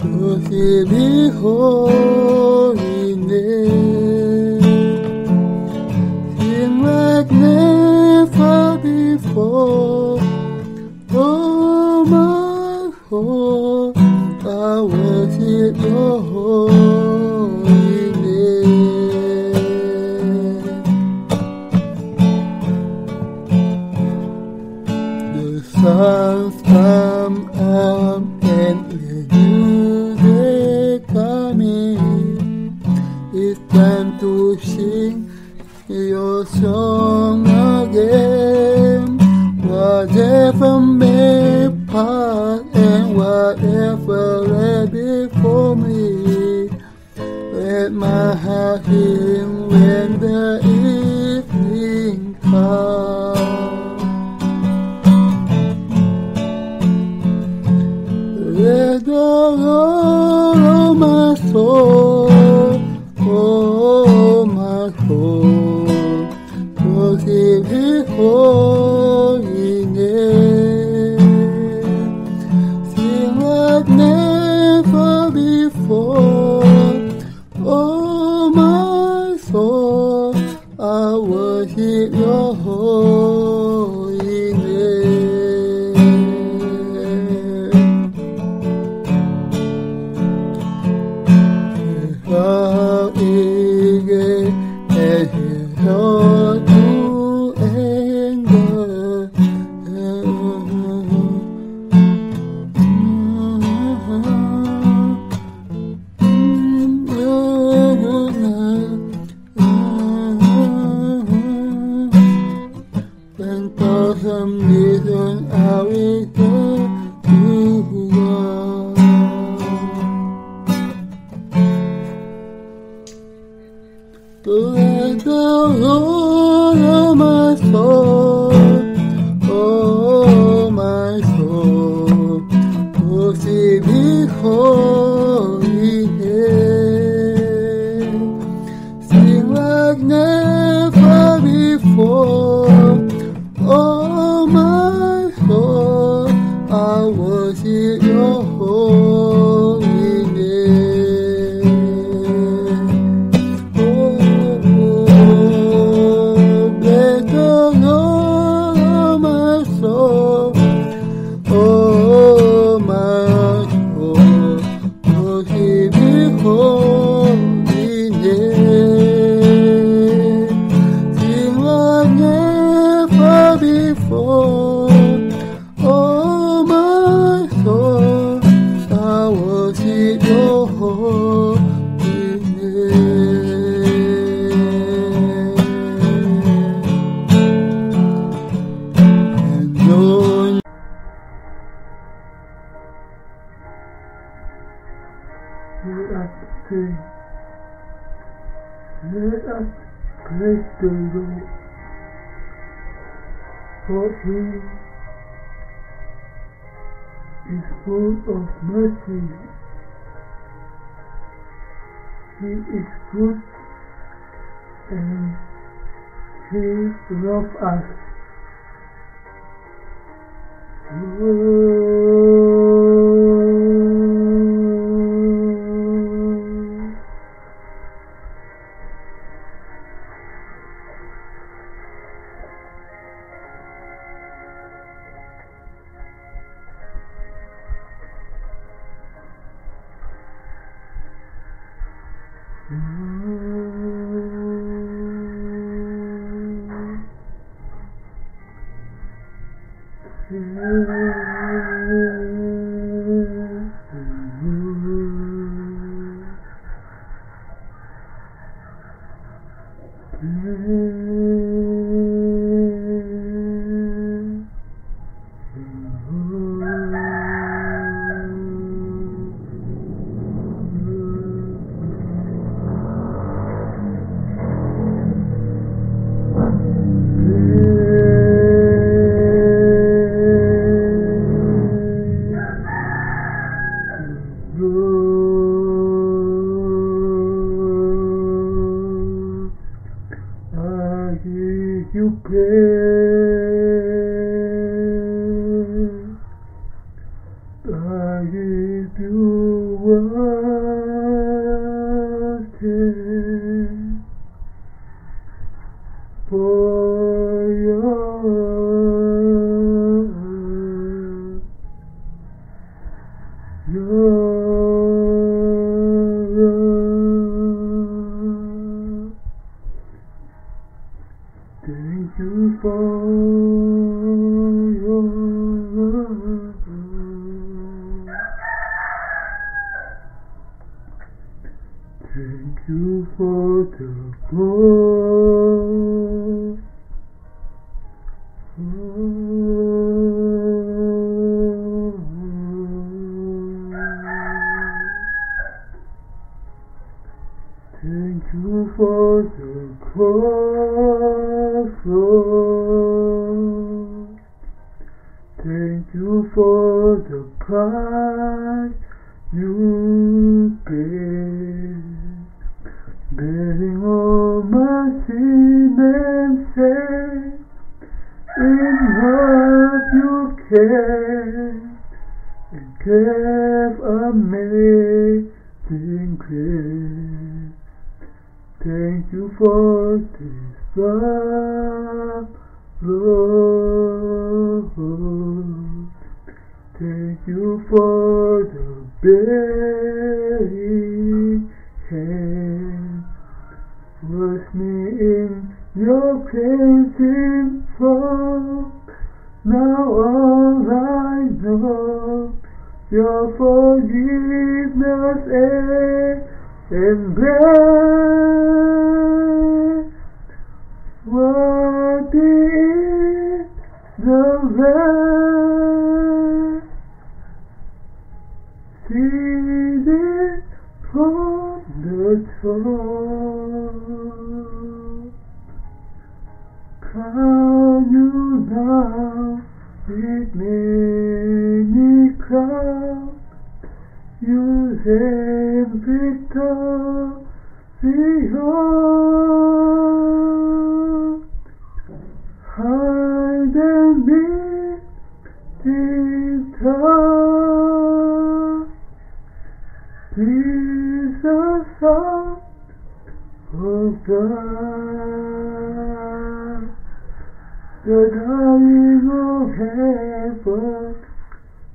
worship holy name. Sing like never before. Oh my soul, I worship your holy name. The sun's come up and the new day coming. It's time to sing your song again. Whatever may pass and whatever lay before me, let my heart sing when the evening comes. Let the Lord, oh my soul, oh my soul, worship His holy name. Sing like never before. Oh my soul, I worship your holy name. How eager and His heart to anger. When thousand reasons I will turn to God. Bless the Lord, oh my soul, oh my soul, worship His holy name. Sing like never before. Oh my soul, I worship your holy name. Oh, bless the Lord, oh my soul, oh my soul, worship His holy name. Sing like never before. Oh my soul, I worship your holy name. And Lord, let us sing, let us praise the Lord, for He is full of mercy. He is good and He loves us. You praise. if you worship for thank you for your love. Thank you for the growth. Thank you for the cross, Lord. Thank you for the price you paid, bearing all my sin and shame. In love you came and gave amazing grace. Thank you for this love, Lord. Thank you for the bearing hand. Wash me in your cleansing flow. Now all I know, your forgiveness and grace. Worthy is the Lamb, seated on the throne. Crown you now with many crowns. You reign victorious. Hide and meet this time. Jesus, Son of God, the dying of heaven,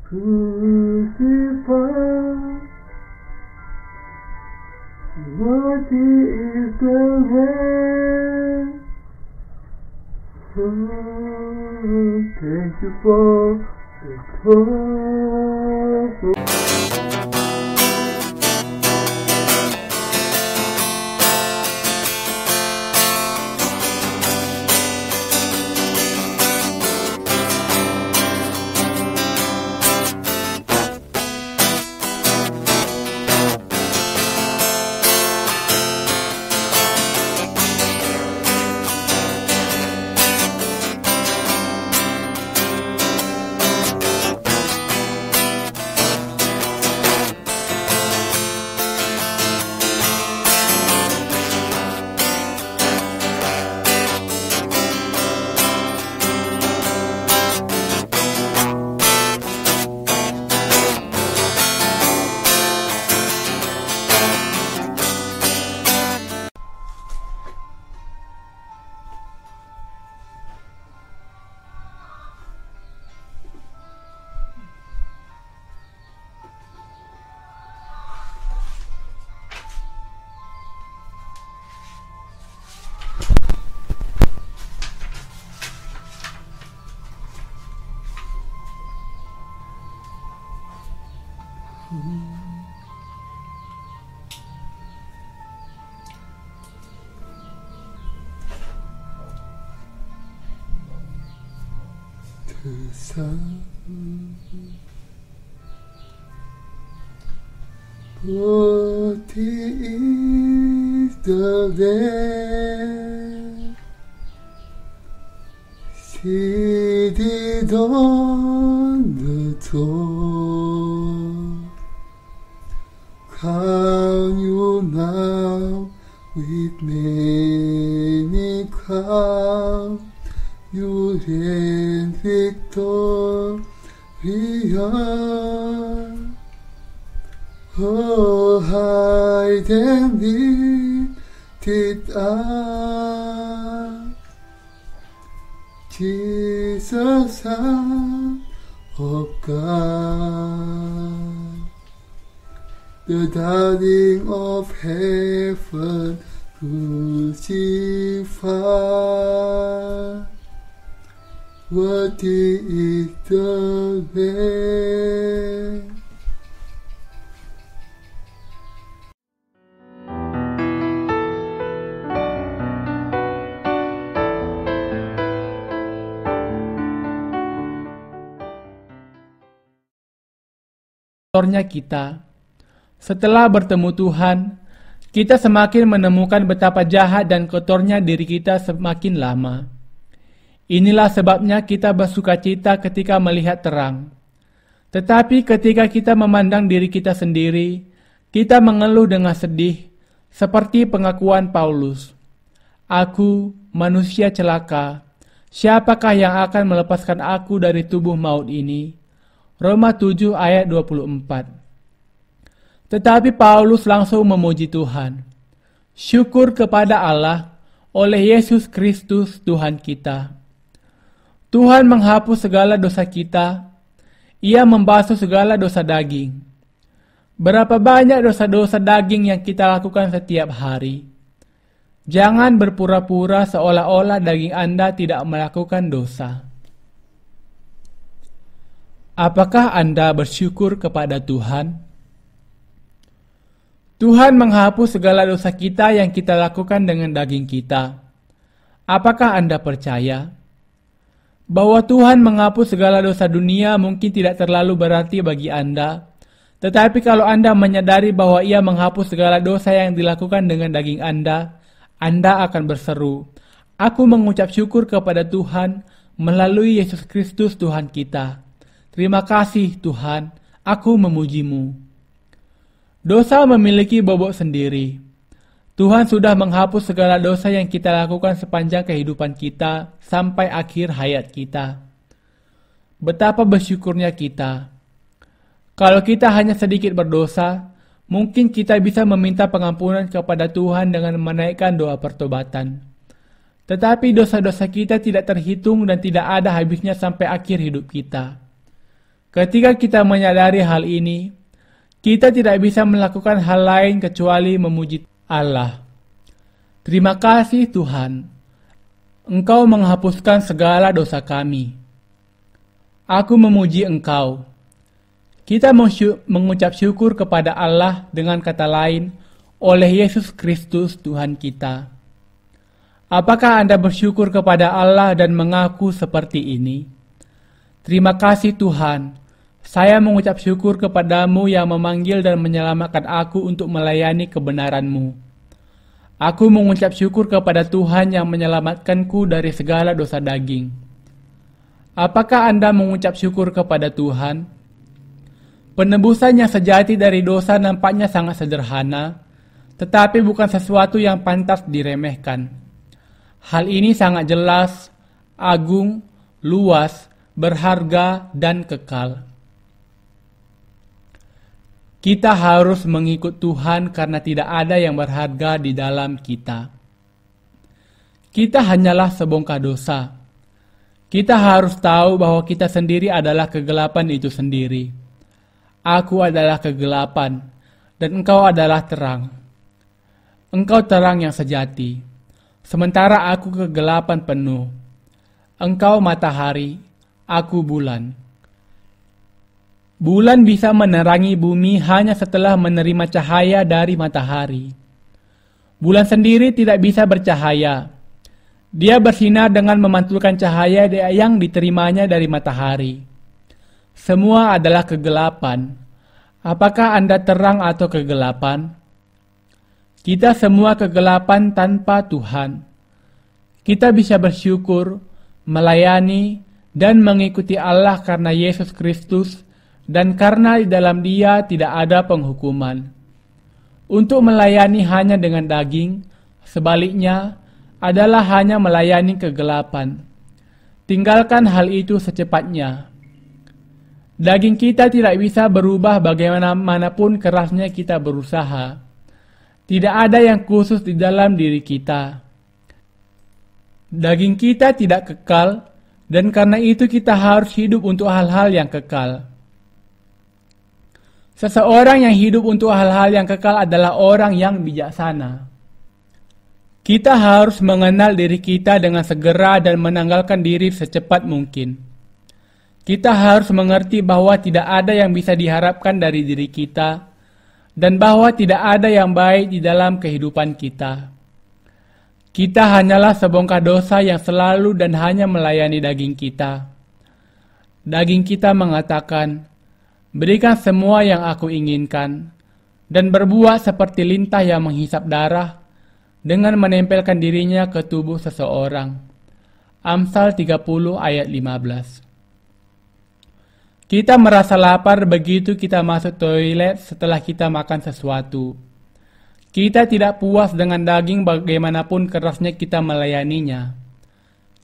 crucified. Worthy is the Lamb. Thank you for the cross. The sun, worthy is the Lamb, seated on the throne. Crown you now with many crowns. You reign victorious. Oh, hai den lifted up, Jesus, Son of God, the darling of heaven, crucified. Worthy is the Lamb. Kotornya kita. Setelah bertemu Tuhan, kita semakin menemukan betapa jahat dan kotornya diri kita semakin lama. Inilah sebabnya kita bersukacita ketika melihat terang. Tetapi ketika kita memandang diri kita sendiri, kita mengeluh dengan sedih, seperti pengakuan Paulus. Aku, manusia celaka, siapakah yang akan melepaskan aku dari tubuh maut ini? Roma 7 ayat 24. Tetapi Paulus langsung memuji Tuhan. Syukur kepada Allah oleh Yesus Kristus Tuhan kita. Tuhan menghapus segala dosa kita. Ia membasuh segala dosa daging. Berapa banyak dosa-dosa daging yang kita lakukan setiap hari. Jangan berpura-pura seolah-olah daging Anda tidak melakukan dosa. Apakah Anda bersyukur kepada Tuhan? Tuhan menghapus segala dosa kita yang kita lakukan dengan daging kita. Apakah Anda percaya bahwa Tuhan menghapus segala dosa dunia mungkin tidak terlalu berarti bagi Anda? Tetapi kalau Anda menyadari bahwa Ia menghapus segala dosa yang dilakukan dengan daging Anda akan berseru, "Aku mengucap syukur kepada Tuhan melalui Yesus Kristus Tuhan kita. Terima kasih Tuhan, aku memujimu." Dosa memiliki bobot sendiri. Tuhan sudah menghapus segala dosa yang kita lakukan sepanjang kehidupan kita sampai akhir hayat kita. Betapa bersyukurnya kita. Kalau kita hanya sedikit berdosa, mungkin kita bisa meminta pengampunan kepada Tuhan dengan menaikkan doa pertobatan. Tetapi dosa-dosa kita tidak terhitung dan tidak ada habisnya sampai akhir hidup kita. Ketika kita menyadari hal ini, kita tidak bisa melakukan hal lain kecuali memuji Allah. Terima kasih Tuhan, Engkau menghapuskan segala dosa kami. Aku memuji Engkau. Kita mengucap syukur kepada Allah dengan kata lain, oleh Yesus Kristus Tuhan kita. Apakah Anda bersyukur kepada Allah dan mengaku seperti ini? Terima kasih Tuhan. Saya mengucap syukur kepadamu yang memanggil dan menyelamatkan aku untuk melayani kebenaran-Mu. Aku mengucap syukur kepada Tuhan yang menyelamatkanku dari segala dosa daging. Apakah Anda mengucap syukur kepada Tuhan? Penebusan yang sejati dari dosa nampaknya sangat sederhana, tetapi bukan sesuatu yang pantas diremehkan. Hal ini sangat jelas, agung, luas, berharga, dan kekal. Kita harus mengikut Tuhan karena tidak ada yang berharga di dalam kita. Kita hanyalah sebongkah dosa. Kita harus tahu bahwa kita sendiri adalah kegelapan itu sendiri. Aku adalah kegelapan, dan engkau adalah terang. Engkau terang yang sejati, sementara aku kegelapan penuh. Engkau matahari, aku bulan. Bulan bisa menerangi bumi hanya setelah menerima cahaya dari matahari. Bulan sendiri tidak bisa bercahaya. Dia bersinar dengan memantulkan cahaya yang diterimanya dari matahari. Semua adalah kegelapan. Apakah Anda terang atau kegelapan? Kita semua kegelapan tanpa Tuhan. Kita bisa bersyukur, melayani, dan mengikuti Allah karena Yesus Kristus, dan karena di dalam Dia tidak ada penghukuman. Untuk melayani hanya dengan daging, sebaliknya adalah hanya melayani kegelapan. Tinggalkan hal itu secepatnya. Daging kita tidak bisa berubah bagaimanapun kerasnya kita berusaha. Tidak ada yang khusus di dalam diri kita. Daging kita tidak kekal, dan karena itu kita harus hidup untuk hal-hal yang kekal. Seseorang yang hidup untuk hal-hal yang kekal adalah orang yang bijaksana. Kita harus mengenal diri kita dengan segera dan menanggalkan diri secepat mungkin. Kita harus mengerti bahwa tidak ada yang bisa diharapkan dari diri kita, dan bahwa tidak ada yang baik di dalam kehidupan kita. Kita hanyalah sebongkah dosa yang selalu dan hanya melayani daging kita. Daging kita mengatakan, "Berikan semua yang aku inginkan," dan berbuat seperti lintah yang menghisap darah dengan menempelkan dirinya ke tubuh seseorang. Amsal 30 ayat 15. Kita merasa lapar begitu kita masuk toilet setelah kita makan sesuatu. Kita tidak puas dengan daging bagaimanapun kerasnya kita melayaninya.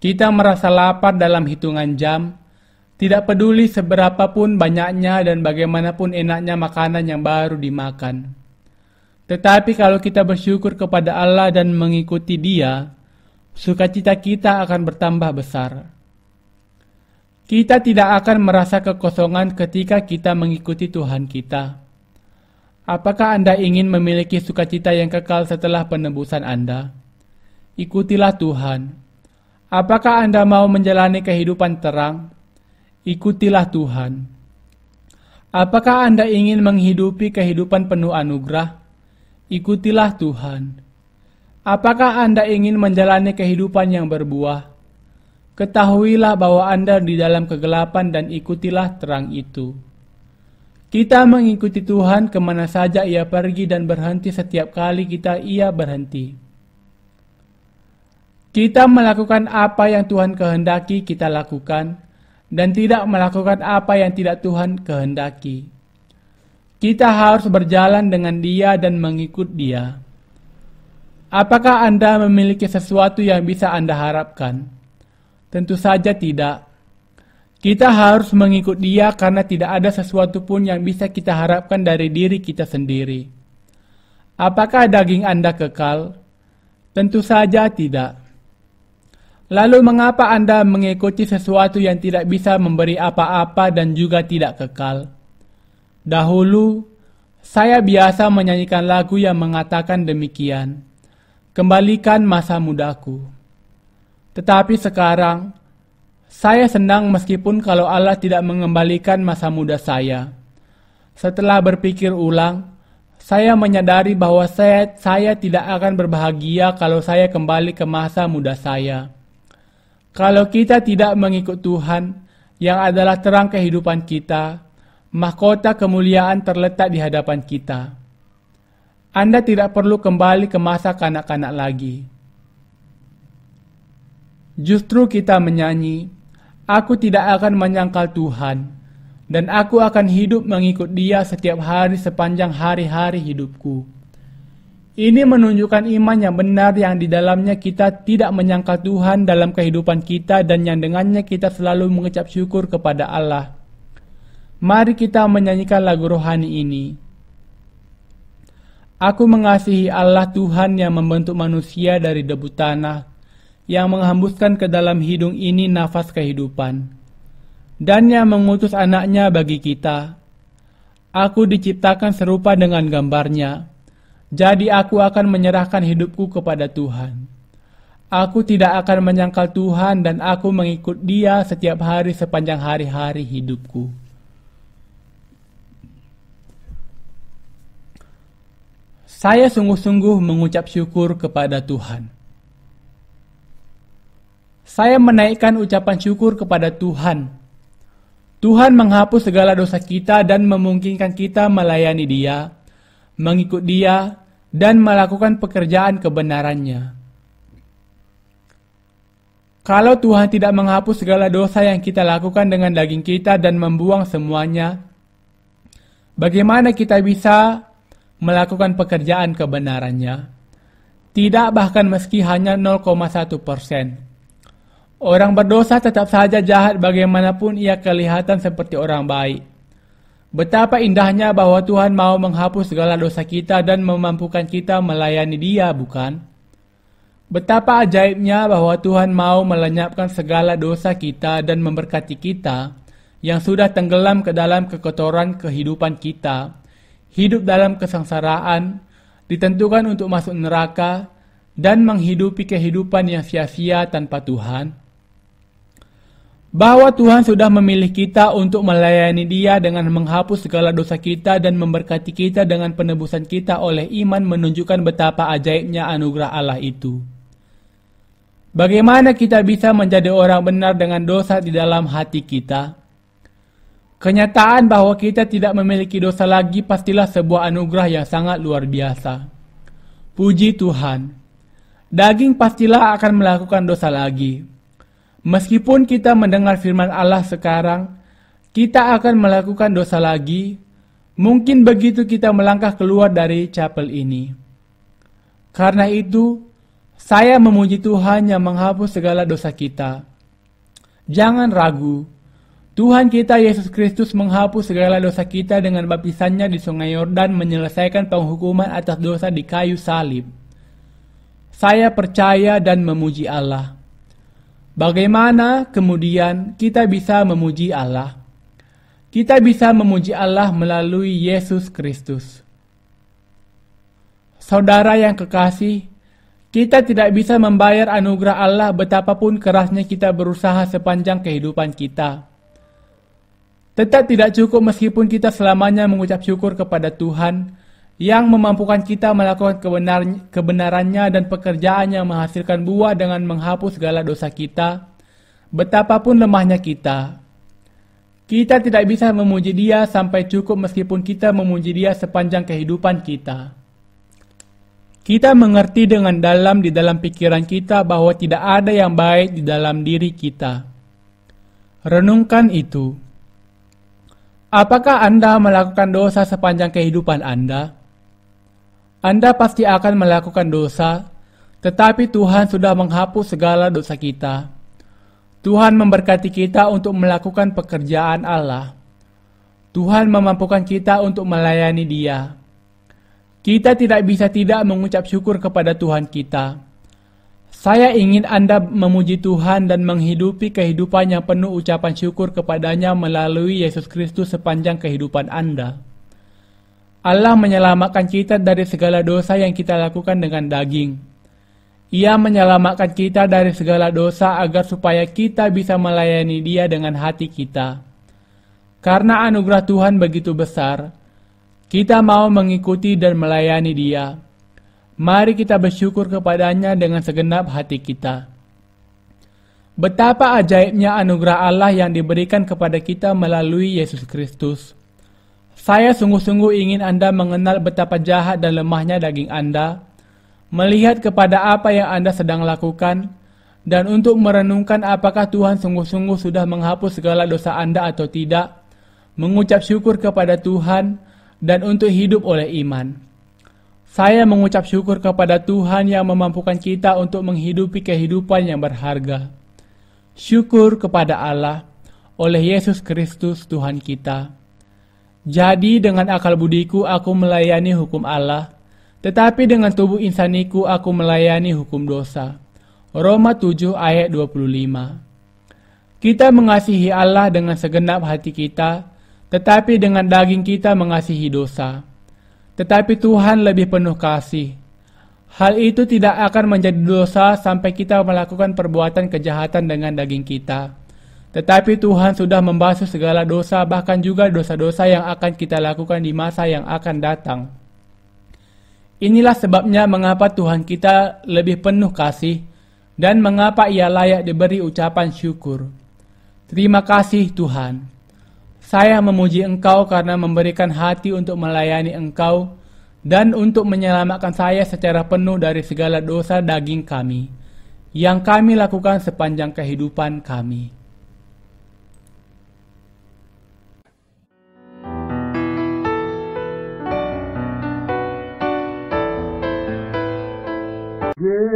Kita merasa lapar dalam hitungan jam, tidak peduli seberapapun banyaknya dan bagaimanapun enaknya makanan yang baru dimakan. Tetapi kalau kita bersyukur kepada Allah dan mengikuti Dia, sukacita kita akan bertambah besar. Kita tidak akan merasa kekosongan ketika kita mengikuti Tuhan kita. Apakah Anda ingin memiliki sukacita yang kekal setelah penebusan Anda? Ikutilah Tuhan. Apakah Anda mau menjalani kehidupan terang? Ikutilah Tuhan. Apakah Anda ingin menghidupi kehidupan penuh anugerah? Ikutilah Tuhan. Apakah Anda ingin menjalani kehidupan yang berbuah? Ketahuilah bahwa Anda di dalam kegelapan dan ikutilah terang itu. Kita mengikuti Tuhan kemana saja Ia pergi dan berhenti setiap kali Ia berhenti. Kita melakukan apa yang Tuhan kehendaki kita lakukan dan tidak melakukan apa yang tidak Tuhan kehendaki. Kita harus berjalan dengan Dia dan mengikut Dia. Apakah Anda memiliki sesuatu yang bisa Anda harapkan? Tentu saja tidak. Kita harus mengikut Dia karena tidak ada sesuatu pun yang bisa kita harapkan dari diri kita sendiri. Apakah daging Anda kekal? Tentu saja tidak. Lalu mengapa Anda mengikuti sesuatu yang tidak bisa memberi apa-apa dan juga tidak kekal? Dahulu, saya biasa menyanyikan lagu yang mengatakan demikian, "Kembalikan masa mudaku." Tetapi sekarang, saya senang meskipun kalau Allah tidak mengembalikan masa muda saya. Setelah berpikir ulang, saya menyadari bahwa saya tidak akan berbahagia kalau saya kembali ke masa muda saya. Kalau kita tidak mengikut Tuhan, yang adalah terang kehidupan kita, mahkota kemuliaan terletak di hadapan kita. Anda tidak perlu kembali ke masa kanak-kanak lagi. Justru kita menyanyi, "Aku tidak akan menyangkal Tuhan, dan aku akan hidup mengikut Dia setiap hari sepanjang hari-hari hidupku." Ini menunjukkan iman yang benar yang di dalamnya kita tidak menyangkal Tuhan dalam kehidupan kita dan yang dengannya kita selalu mengucap syukur kepada Allah. Mari kita menyanyikan lagu rohani ini. Aku mengasihi Allah Tuhan yang membentuk manusia dari debu tanah, yang menghembuskan ke dalam hidung ini nafas kehidupan, dan yang mengutus anaknya bagi kita. Aku diciptakan serupa dengan gambarnya, jadi aku akan menyerahkan hidupku kepada Tuhan. Aku tidak akan menyangkal Tuhan dan aku mengikut Dia setiap hari sepanjang hari-hari hidupku. Saya sungguh-sungguh mengucap syukur kepada Tuhan. Saya menaikkan ucapan syukur kepada Tuhan. Tuhan menghapus segala dosa kita dan memungkinkan kita melayani Dia, mengikut Dia, dan melakukan pekerjaan kebenarannya. Kalau Tuhan tidak menghapus segala dosa yang kita lakukan dengan daging kita dan membuang semuanya, bagaimana kita bisa melakukan pekerjaan kebenarannya? Tidak, bahkan meski hanya 0,1%. Orang berdosa tetap saja jahat bagaimanapun ia kelihatan seperti orang baik. Betapa indahnya bahwa Tuhan mau menghapus segala dosa kita dan memampukan kita melayani Dia, bukan? Betapa ajaibnya bahwa Tuhan mau melenyapkan segala dosa kita dan memberkati kita yang sudah tenggelam ke dalam kekotoran kehidupan kita, hidup dalam kesengsaraan, ditentukan untuk masuk neraka, dan menghidupi kehidupan yang sia-sia tanpa Tuhan. Bahwa Tuhan sudah memilih kita untuk melayani Dia dengan menghapus segala dosa kita dan memberkati kita dengan penebusan kita oleh iman menunjukkan betapa ajaibnya anugerah Allah itu. Bagaimana kita bisa menjadi orang benar dengan dosa di dalam hati kita? Kenyataan bahwa kita tidak memiliki dosa lagi pastilah sebuah anugerah yang sangat luar biasa. Puji Tuhan. Daging pastilah akan melakukan dosa lagi. Meskipun kita mendengar firman Allah sekarang, kita akan melakukan dosa lagi. Mungkin begitu kita melangkah keluar dari chapel ini. Karena itu, saya memuji Tuhan yang menghapus segala dosa kita. Jangan ragu, Tuhan kita Yesus Kristus menghapus segala dosa kita dengan baptisannya di Sungai Yordan menyelesaikan penghukuman atas dosa di kayu salib. Saya percaya dan memuji Allah. Bagaimana kemudian kita bisa memuji Allah? Kita bisa memuji Allah melalui Yesus Kristus. Saudara yang kekasih, kita tidak bisa membayar anugerah Allah betapapun kerasnya kita berusaha sepanjang kehidupan kita. Tetap tidak cukup meskipun kita selamanya mengucap syukur kepada Tuhan yang memampukan kita melakukan kebenarannya dan pekerjaan yang menghasilkan buah dengan menghapus segala dosa kita, betapapun lemahnya kita. Kita tidak bisa memuji Dia sampai cukup meskipun kita memuji Dia sepanjang kehidupan kita. Kita mengerti dengan dalam di dalam pikiran kita bahwa tidak ada yang baik di dalam diri kita. Renungkan itu. Apakah Anda melakukan dosa sepanjang kehidupan Anda? Anda pasti akan melakukan dosa, tetapi Tuhan sudah menghapus segala dosa kita. Tuhan memberkati kita untuk melakukan pekerjaan Allah. Tuhan memampukan kita untuk melayani Dia. Kita tidak bisa tidak mengucap syukur kepada Tuhan kita. Saya ingin Anda memuji Tuhan dan menghidupi kehidupan yang penuh ucapan syukur kepadanya melalui Yesus Kristus sepanjang kehidupan Anda. Allah menyelamatkan kita dari segala dosa yang kita lakukan dengan daging. Ia menyelamatkan kita dari segala dosa agar supaya kita bisa melayani Dia dengan hati kita. Karena anugerah Tuhan begitu besar, kita mau mengikuti dan melayani Dia. Mari kita bersyukur kepadanya dengan segenap hati kita. Betapa ajaibnya anugerah Allah yang diberikan kepada kita melalui Yesus Kristus. Saya sungguh-sungguh ingin Anda mengenal betapa jahat dan lemahnya daging Anda, melihat kepada apa yang Anda sedang lakukan, dan untuk merenungkan apakah Tuhan sungguh-sungguh sudah menghapus segala dosa Anda atau tidak, mengucap syukur kepada Tuhan, dan untuk hidup oleh iman. Saya mengucap syukur kepada Tuhan yang memampukan kita untuk menghidupi kehidupan yang berharga. Syukur kepada Allah oleh Yesus Kristus Tuhan kita. Jadi dengan akal budiku aku melayani hukum Allah, tetapi dengan tubuh insaniku aku melayani hukum dosa. Roma 7 ayat 25. Kita mengasihi Allah dengan segenap hati kita, tetapi dengan daging kita mengasihi dosa. Tetapi Tuhan lebih penuh kasih. Hal itu tidak akan menjadi dosa sampai kita melakukan perbuatan kejahatan dengan daging kita. Tetapi Tuhan sudah membasuh segala dosa, bahkan juga dosa-dosa yang akan kita lakukan di masa yang akan datang. Inilah sebabnya mengapa Tuhan kita lebih penuh kasih dan mengapa Ia layak diberi ucapan syukur. Terima kasih Tuhan. Saya memuji Engkau karena memberikan hati untuk melayani Engkau dan untuk menyelamatkan saya secara penuh dari segala dosa daging kami yang kami lakukan sepanjang kehidupan kami. Yes,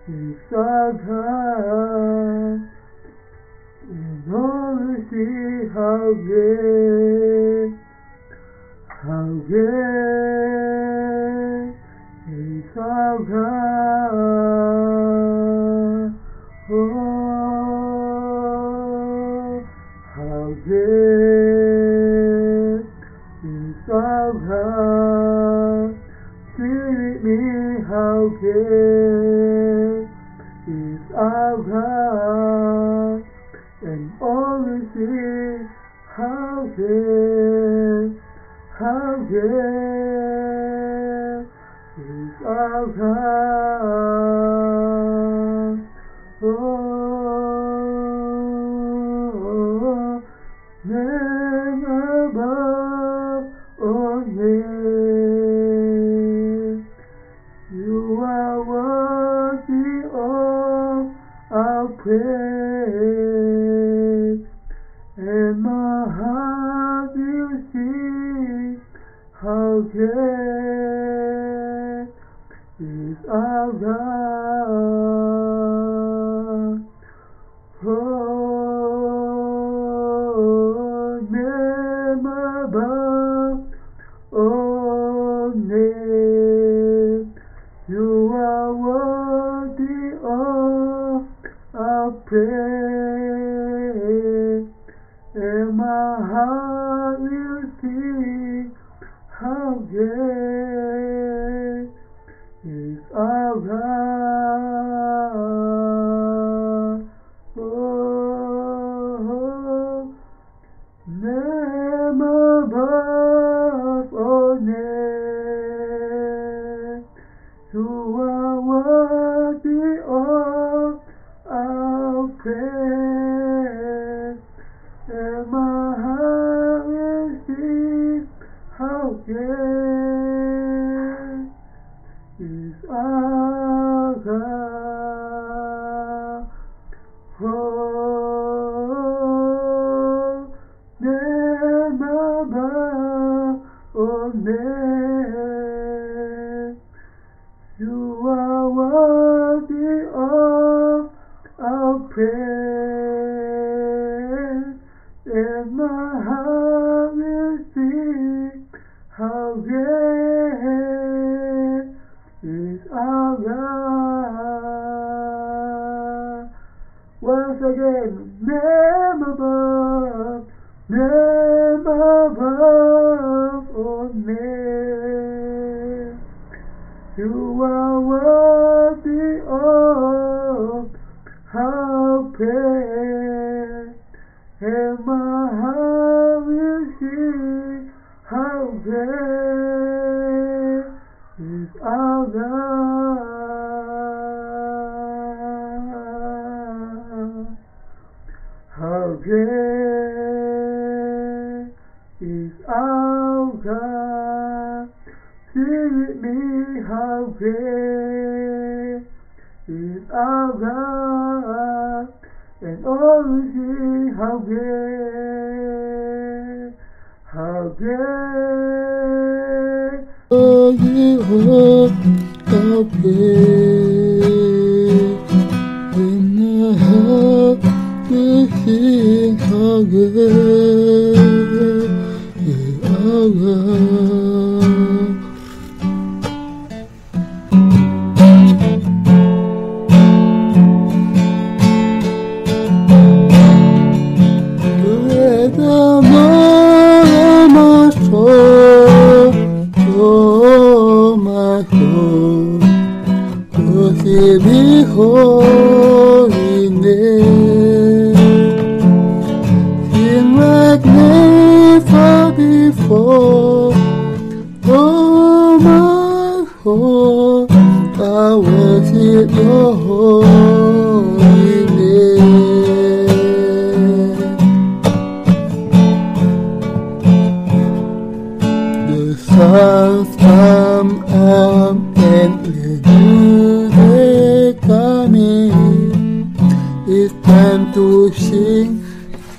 is our God, and only see how great is our God. Oh, how great is our God. Sing with me, how great is our God, and only see how great is our God. Oh, name above all names, you are worthy of our praise, and my heart will sing how great is our God. Oh, name above all names, you are worthy of our praise, and my heart will sing how great is our God. Oh, name above all names, you are worthy of our praise, and my heart will sing how great is our God. Oh, name above all names, you are worthy of our praise, and my heart will sing how great is our God. Once again, name above all names, you are worthy of our praise, and my heart will sing how great is our God. How great is our God. Sing with me, how great is our God, and always sing how great Oh, you are how great, and my heart will sing how great is our God. Be holy name, sing like never before. Oh my God, I worship your holy name. The sun's come up and it's time to sing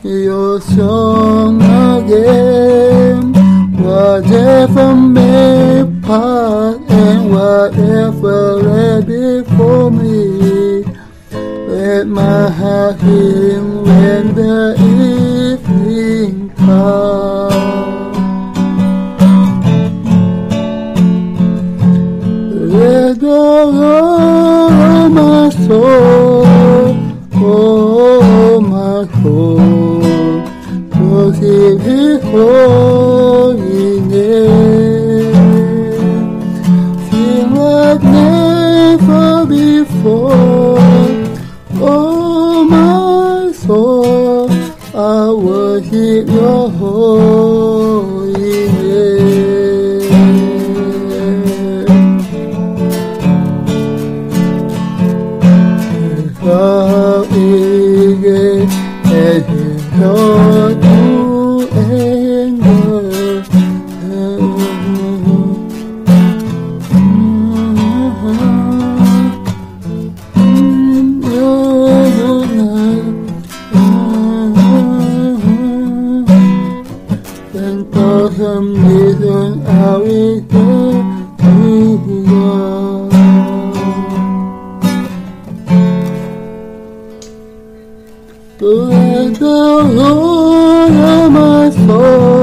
your song again. Whatever may pass and whatever lay before me, my healing when the evening comes. Let go of my soul, oh my soul, worship His holy name. Sing like never before, oh my soul, I worship Your holy name. How eager and Lord to anger. Dan kau sendiri awit kedua. Let the Lord of my soul.